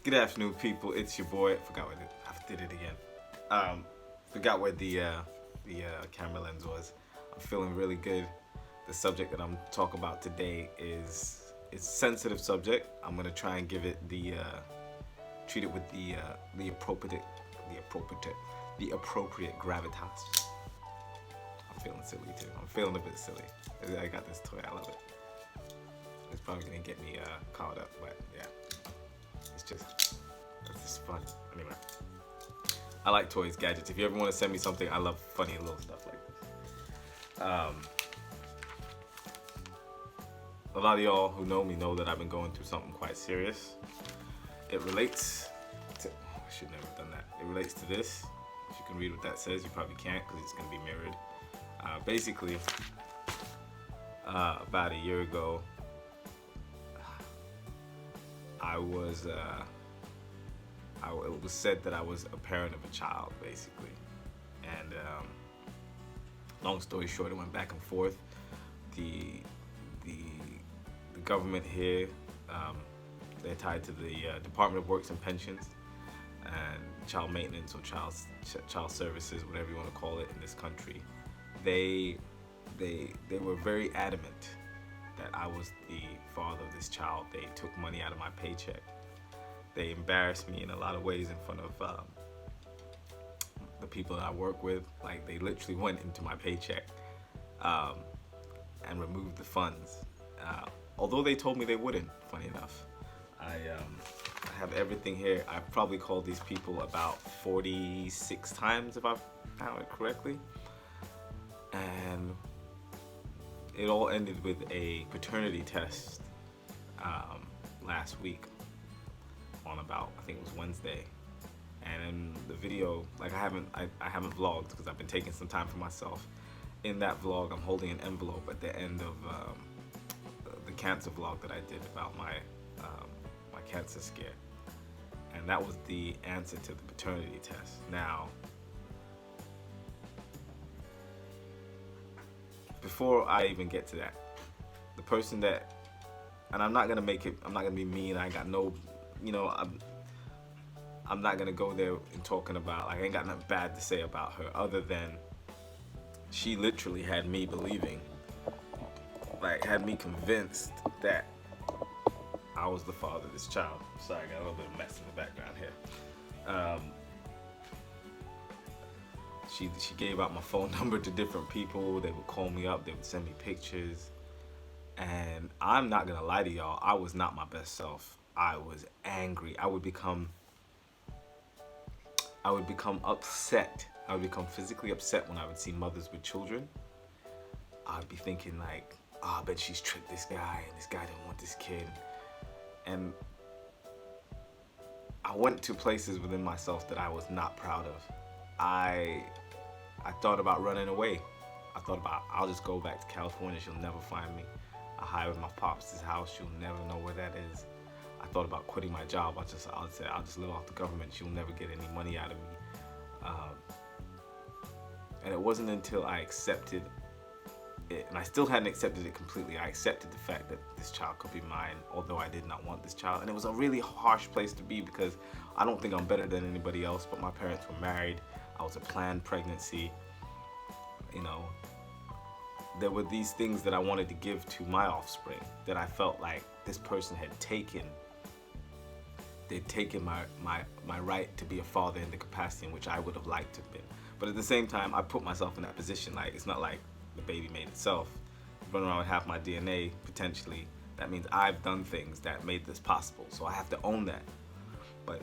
Good afternoon, people. It's your boy. I did it again. Forgot where the camera lens was. I'm feeling really good. The subject that I'm talking about today is it's a sensitive subject. I'm gonna try and give it treat it with the appropriate gravitas. I'm feeling silly too. I'm feeling a bit silly. I got this toy. I love it. It's probably gonna get me caught up, but yeah. It's just fun. Anyway, I like toys, gadgets. If you ever want to send me something, I love funny little stuff like this. A lot of y'all who know me know that I've been going through something quite serious. It relates to, I should never have done that. It relates to this. If you can read what that says, you probably can't because it's going to be mirrored. Basically, about a year ago, it was said that I was a parent of a child, basically. And long story short, it went back and forth. The government here, they're tied to the Department of Works and Pensions and child maintenance or child services, whatever you want to call it in this country. They were very adamant that I was the father of this child. They took money out of my paycheck. They embarrassed me in a lot of ways in front of the people that I work with. Like, they literally went into my paycheck and removed the funds. Although they told me they wouldn't, funny enough. I have everything here. I've probably called these people about 46 times if I've counted it correctly. And it all ended with a paternity test last week on about, I think it was Wednesday. And in the video, like I haven't vlogged because I've been taking some time for myself. In that vlog, I'm holding an envelope at the end of the cancer vlog that I did about my cancer scare. And that was the answer to the paternity test. Now, before I even get to that, the person that, and I'm not gonna be mean. I ain't got no, I'm not gonna go there and talking about, like, I ain't got nothing bad to say about her other than she literally had me believing, like, had me convinced that I was the father of this child. Sorry, I got a little bit of mess in the background here. She gave out my phone number to different people. They would call me up. They would send me pictures. And I'm not gonna lie to y'all, I was not my best self. I was angry. I would become upset. I would become physically upset when I would see mothers with children. I'd be thinking like, oh, I bet she's tricked this guy and this guy didn't want this kid. And I went to places within myself that I was not proud of. I thought about running away. I thought about, I'll just go back to California. She'll never find me. I hide in my pops' house. She'll never know where that is. I thought about quitting my job. I'll just live off the government. She'll never get any money out of me. And it wasn't until I accepted it, and I still hadn't accepted it completely. I accepted the fact that this child could be mine, although I did not want this child. And it was a really harsh place to be because I don't think I'm better than anybody else, but my parents were married. I was a planned pregnancy. There were these things that I wanted to give to my offspring that I felt like this person had taken. They'd taken my right to be a father in the capacity in which I would have liked to have been. But at the same time, I put myself in that position. Like, it's not like the baby made itself. Running around with half my DNA, potentially, that means I've done things that made this possible. So I have to own that. But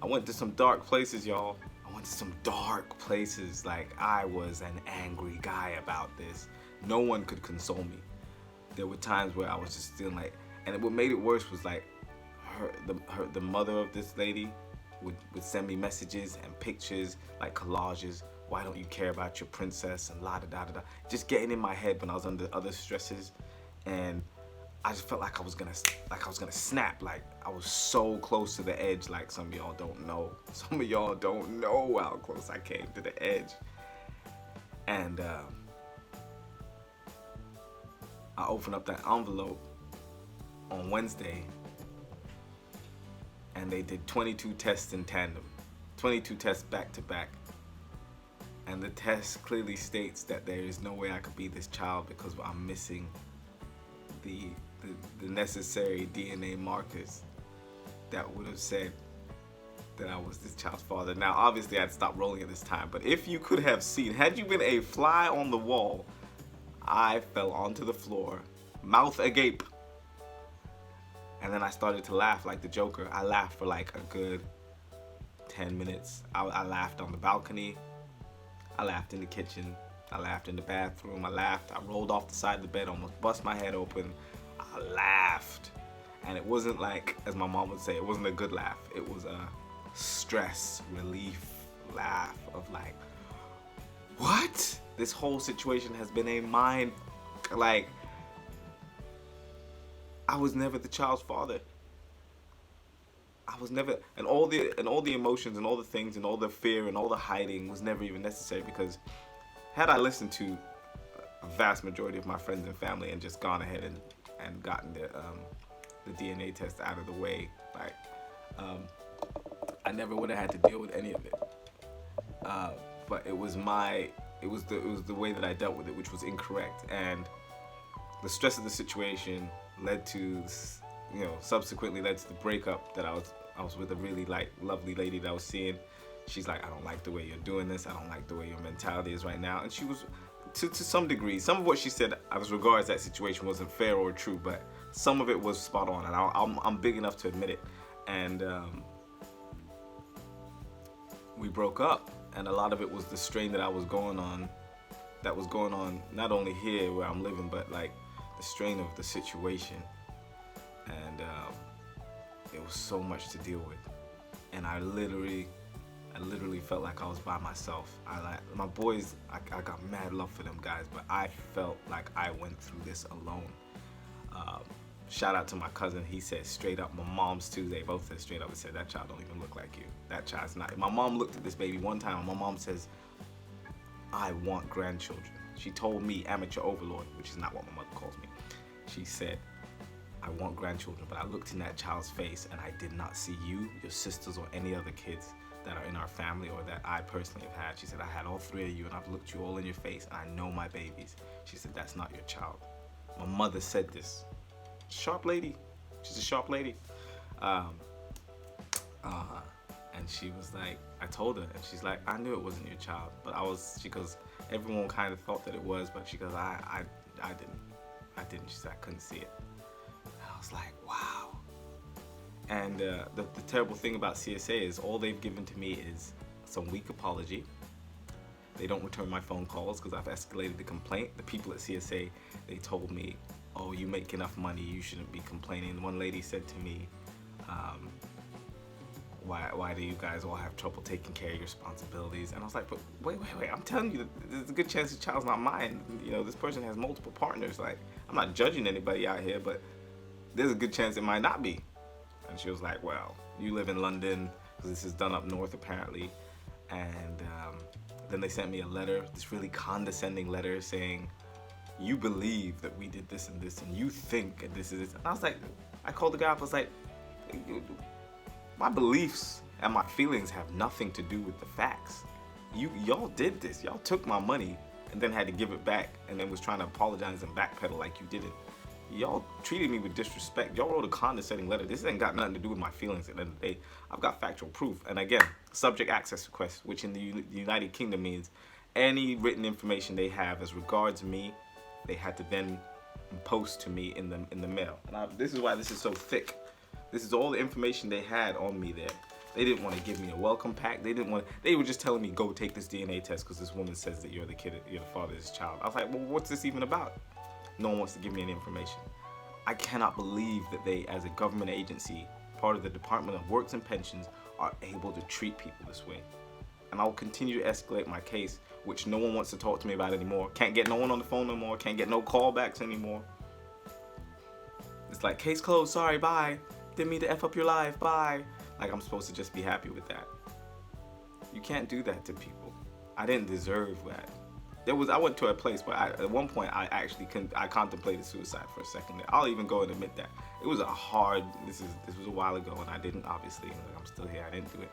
I went to some dark places, y'all. I went to some dark places. Like, I was an angry guy about this. No one could console me. There were times where I was just feeling like, and what made it worse was like, the mother of this lady would send me messages and pictures, like collages. Why don't you care about your princess and la da da da da. Just getting in my head when I was under other stresses, and I just felt like I was gonna snap. Like, I was so close to the edge. Like, some of y'all don't know. Some of y'all don't know how close I came to the edge. And I opened up that envelope on Wednesday, and they did 22 tests in tandem, 22 tests back to back. And the test clearly states that there is no way I could be this child because I'm missing the necessary DNA markers that would have said that I was this child's father. Now, obviously, I'd stopped rolling at this time, but if you could have seen, had you been a fly on the wall, I fell onto the floor, mouth agape. And then I started to laugh like the Joker. I laughed for like a good 10 minutes. I laughed on the balcony. I laughed in the kitchen. I laughed in the bathroom. I laughed. I rolled off the side of the bed, almost bust my head open. I laughed. And it wasn't like, as my mom would say, it wasn't a good laugh. It was a stress relief laugh of like, what? This whole situation has been a mind, like, I was never the child's father. I was never, and all the emotions and all the things and all the fear and all the hiding was never even necessary, because had I listened to a vast majority of my friends and family and just gone ahead and gotten the DNA test out of the way, like, I never would have had to deal with any of it. But it was the way that I dealt with it, which was incorrect, and the stress of the situation led to, subsequently led to the breakup that I was with a really lovely lady that I was seeing. She's like, I don't like the way you're doing this. I don't like the way your mentality is right now. And she was, to some degree, some of what she said as regards that situation wasn't fair or true, but some of it was spot on, and I'm big enough to admit it. And we broke up, and a lot of it was the strain that was going on not only here where I'm living, but like the strain of the situation. And it was so much to deal with, and I literally felt like I was by myself. My boys, I got mad love for them guys, but I felt like I went through this alone. Shout out to my cousin. He said straight up, my mom's too, they both said straight up and said, that child don't even look like you. That child's not. My mom looked at this baby one time, and my mom says, I want grandchildren. She told me, amateur overlord, which is not what my mother calls me. She said, I want grandchildren, but I looked in that child's face and I did not see you, your sisters, or any other kids that are in our family or that I personally have had. She said, I had all three of you, and I've looked you all in your face, and I know my babies. She said, that's not your child. My mother said this. Sharp lady. She's a sharp lady. And she was like, I told her, and she's like, I knew it wasn't your child, but she goes, everyone kind of thought that it was, but she goes, I didn't. She said, I couldn't see it. And I was like, wow. And the terrible thing about CSA is all they've given to me is some weak apology. They don't return my phone calls because I've escalated the complaint. The people at CSA, they told me, oh, you make enough money, you shouldn't be complaining. One lady said to me, why do you guys all have trouble taking care of your responsibilities? And I was like, but wait, I'm telling you, there's a good chance the child's not mine. This person has multiple partners. Like, I'm not judging anybody out here, but there's a good chance it might not be. And she was like, well, you live in London, because this is done up north apparently. And then they sent me a letter, this really condescending letter saying, you believe that we did this and this, and you think that this is this. And I was like, I called the guy up, I was like, my beliefs and my feelings have nothing to do with the facts. Y'all did this. Y'all took my money and then had to give it back, and then was trying to apologize and backpedal like you didn't. Y'all treated me with disrespect. Y'all wrote a condescending letter. This ain't got nothing to do with my feelings. At the end of the day, I've got factual proof. And again, subject access request, which in the United Kingdom means any written information they have as regards me, they had to then post to me in the mail. And this is why this is so thick. This is all the information they had on me there. They didn't want to give me a welcome pack. They were just telling me, go take this DNA test because this woman says that you're the father of this child. I was like, well, what's this even about? No one wants to give me any information. I cannot believe that they, as a government agency, part of the Department of Works and Pensions, are able to treat people this way. And I'll continue to escalate my case, which no one wants to talk to me about anymore. Can't get no one on the phone no more. Can't get no callbacks anymore. It's like, case closed, sorry, bye. Didn't mean to F up your life, bye. Like I'm supposed to just be happy with that. You can't do that to people. I didn't deserve that. I went to a place, but at one point I actually I contemplated suicide for a second. I'll even go and admit that it was a hard. This was a while ago, and I didn't, obviously. I'm still here. I didn't do it,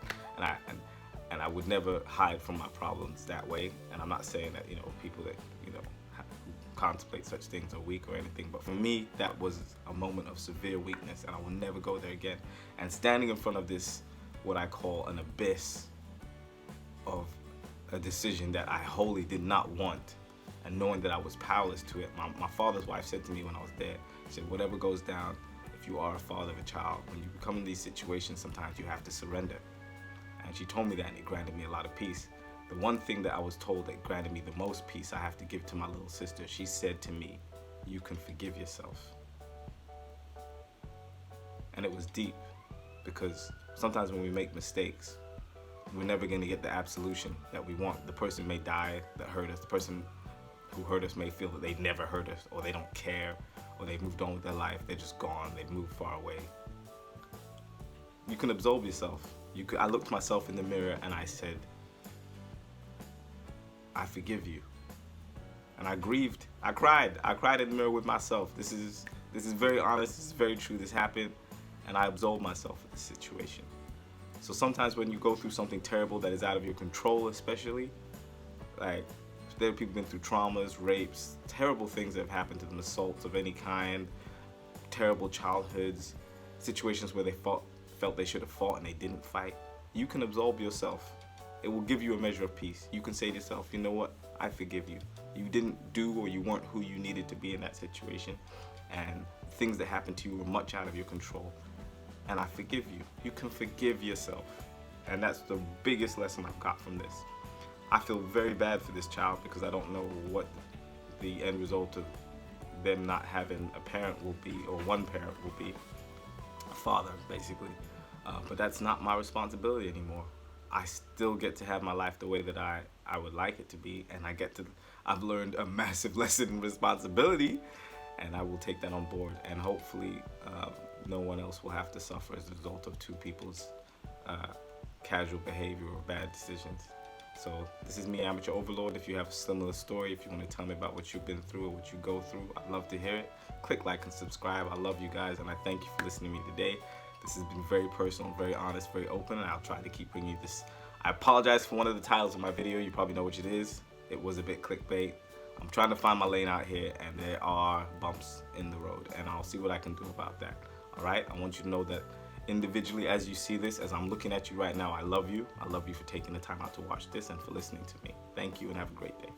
and I would never hide from my problems that way. And I'm not saying that people that who contemplate such things are weak or anything, but for me that was a moment of severe weakness, and I will never go there again. And standing in front of this, what I call an abyss of a decision that I wholly did not want, and knowing that I was powerless to it. My father's wife said to me when I was there, she said, whatever goes down, if you are a father of a child, when you become in these situations, sometimes you have to surrender. And she told me that, and it granted me a lot of peace. The one thing that I was told that granted me the most peace, I have to give to my little sister. She said to me, you can forgive yourself. And it was deep, because sometimes when we make mistakes, we're never going to get the absolution that we want. The person may die that hurt us. The person who hurt us may feel that they never hurt us, or they don't care, or they've moved on with their life. They're just gone. They've moved far away. You can absolve yourself. I looked myself in the mirror and I said, I forgive you. And I grieved. I cried. I cried in the mirror with myself. This is very honest. This is very true. This happened, and I absolved myself of this situation. So sometimes when you go through something terrible that is out of your control, especially, like there are people been through traumas, rapes, terrible things that have happened to them, assaults of any kind, terrible childhoods, situations where they felt they should have fought and they didn't fight. You can absolve yourself. It will give you a measure of peace. You can say to yourself, you know what? I forgive you. You didn't do, or you weren't who you needed to be in that situation, and things that happened to you were much out of your control. And I forgive you. You can forgive yourself. And that's the biggest lesson I've got from this. I feel very bad for this child, because I don't know what the end result of them not having a parent will be, or one parent will be, a father, basically. But that's not my responsibility anymore. I still get to have my life the way that I would like it to be, and I've learned a massive lesson in responsibility, and I will take that on board, and hopefully no one else will have to suffer as a result of two people's casual behavior or bad decisions. So this is me, Amateur Overlord. If you have a similar story, if you want to tell me about what you've been through or what you go through, I'd love to hear it. Click like and subscribe. I love you guys, and I thank you for listening to me today. This has been very personal, very honest, very open, and I'll try to keep bringing you this. I apologize for one of the titles of my video. You probably know which it is. It was a bit clickbait. I'm trying to find my lane out here, and there are bumps in the road, and I'll see what I can do about that. All right? I want you to know that individually, as you see this, as I'm looking at you right now, I love you. I love you for taking the time out to watch this and for listening to me. Thank you, and have a great day.